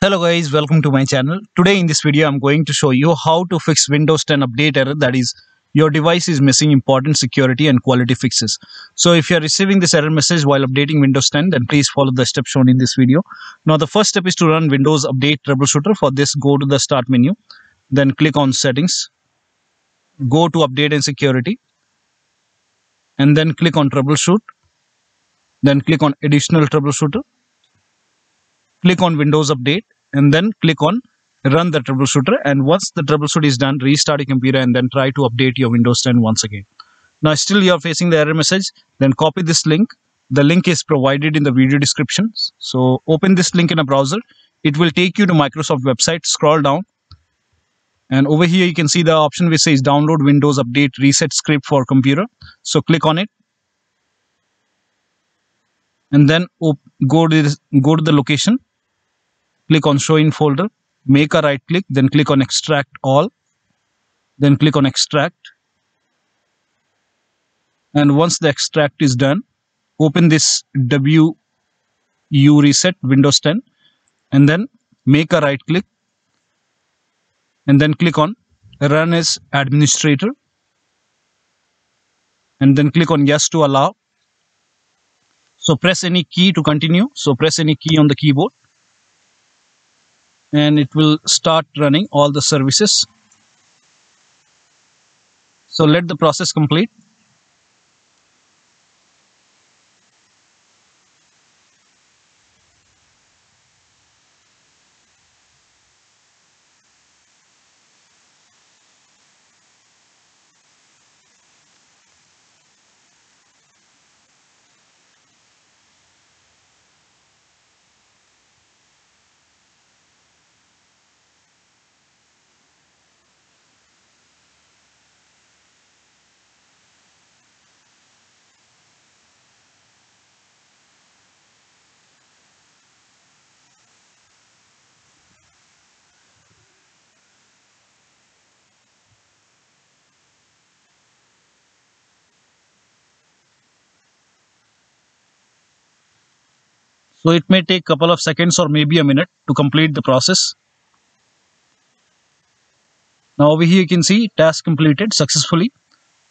Hello guys, welcome to my channel. Today in this video I'm going to show you how to fix Windows 10 update error, that is your device is missing important security and quality fixes. So if you are receiving this error message while updating Windows 10, then please follow the steps shown in this video. Now the first step is to run Windows Update Troubleshooter. For this, go to the start menu, then click on settings, go to update and security, and then click on troubleshoot, then click on additional troubleshooter, click on Windows Update, and then click on run the troubleshooter. And once the troubleshoot is done, restart your computer and then try to update your Windows 10 once again. Now still you are facing the error message, then copy this link. The link is provided in the video description. So open this link in a browser. It will take you to Microsoft website. Scroll down, and over here you can see the option which says download Windows Update Reset Script for computer. So click on it, and then go to the location. Click on show in folder, make a right click, then click on extract all, then click on extract. And once the extract is done, open this WU reset Windows 10, and then make a right click, and then click on run as administrator, and then click on yes to allow. So press any key to continue. So press any key on the keyboard, and it will start running all the services. So let the process complete. So it may take a couple of seconds or maybe a minute to complete the process. Now over here you can see task completed successfully.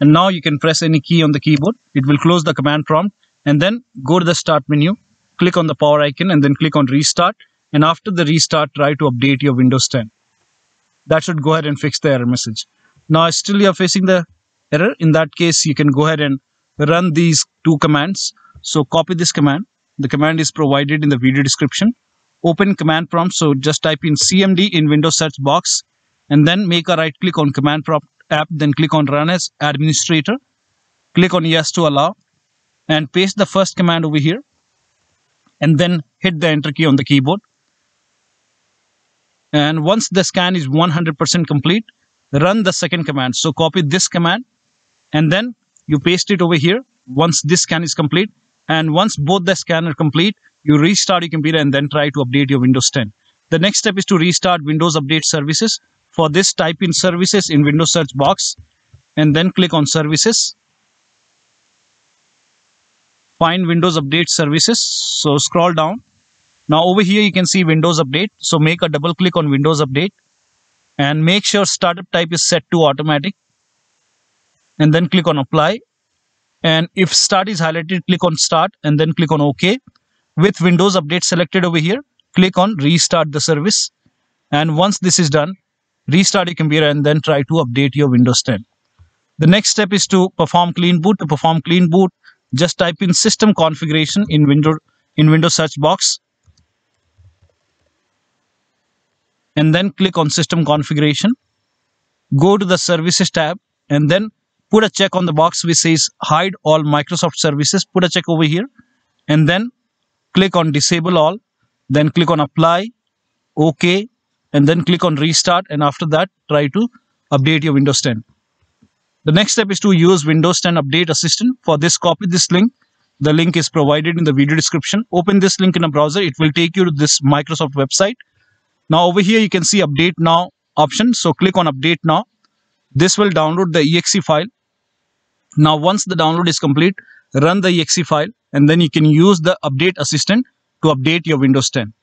And now you can press any key on the keyboard. It will close the command prompt, and then go to the start menu, click on the power icon, and then click on restart. And after the restart, try to update your Windows 10. That should go ahead and fix the error message. Now still you are facing the error. In that case, you can go ahead and run these two commands. So copy this command. The command is provided in the video description. Open command prompt. So just type in CMD in Windows search box, and then make a right click on command prompt app, then click on run as administrator, click on yes to allow, and paste the first command over here, and then hit the enter key on the keyboard. And once the scan is 100% complete, run the second command. So copy this command, and then you paste it over here once this scan is complete. And once both the scan are complete, you restart your computer and then try to update your Windows 10. The next step is to restart Windows Update Services. For this, type in services in Windows search box, and then click on services. Find Windows Update Services. So scroll down. Now over here you can see Windows Update. So make a double click on Windows Update, and make sure startup type is set to automatic, and then click on apply. And if start is highlighted, click on start, and then click on OK. With Windows Update selected over here, click on restart the service. And once this is done, restart your computer and then try to update your Windows 10. The next step is to perform clean boot. To perform clean boot, just type in system configuration in Windows search box, and then click on system configuration. Go to the services tab, and then put a check on the box which says hide all Microsoft services. Put a check over here, and then click on disable all, then click on apply, OK, and then click on restart. And after that, try to update your Windows 10. The next step is to use Windows 10 Update Assistant. For this, copy this link. The link is provided in the video description. Open this link in a browser. It will take you to this Microsoft website. Now over here you can see update now option. So click on update now. This will download the exe file. Now once the download is complete, run the exe file, and then you can use the update assistant to update your Windows 10.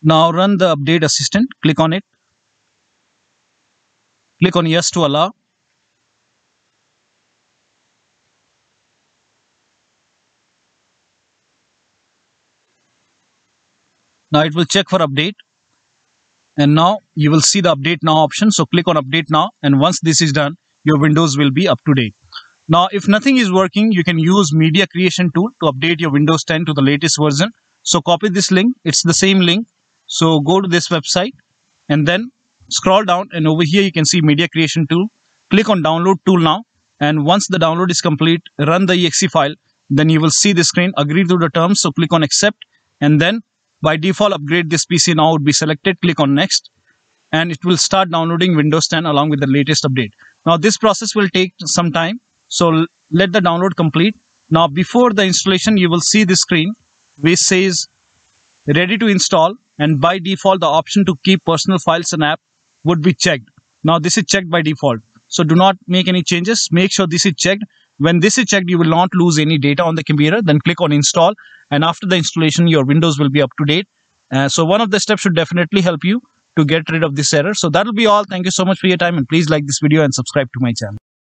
Now run the update assistant. Click on it. Click on yes to allow. Now it will check for update. And now you will see the update now option. So click on update now. And once this is done, your Windows will be up to date. Now, if nothing is working, you can use media creation tool to update your Windows 10 to the latest version. So copy this link. It's the same link. So go to this website and then scroll down, and over here you can see media creation tool. Click on download tool now. And once the download is complete, run the exe file. Then you will see the screen, agree to the terms. So click on accept, and then by default upgrade this PC now would be selected. Click on next, and it will start downloading Windows 10 along with the latest update. Now this process will take some time, so let the download complete. Now before the installation, you will see the screen which says ready to install, and by default the option to keep personal files and app would be checked. Now this is checked by default, so do not make any changes. Make sure this is checked. When this is checked, you will not lose any data on the computer. Then click on install, and after the installation your Windows will be up to date. So one of the steps should definitely help you to get rid of this error. So that will be all. Thank you so much for your time, and please like this video and subscribe to my channel.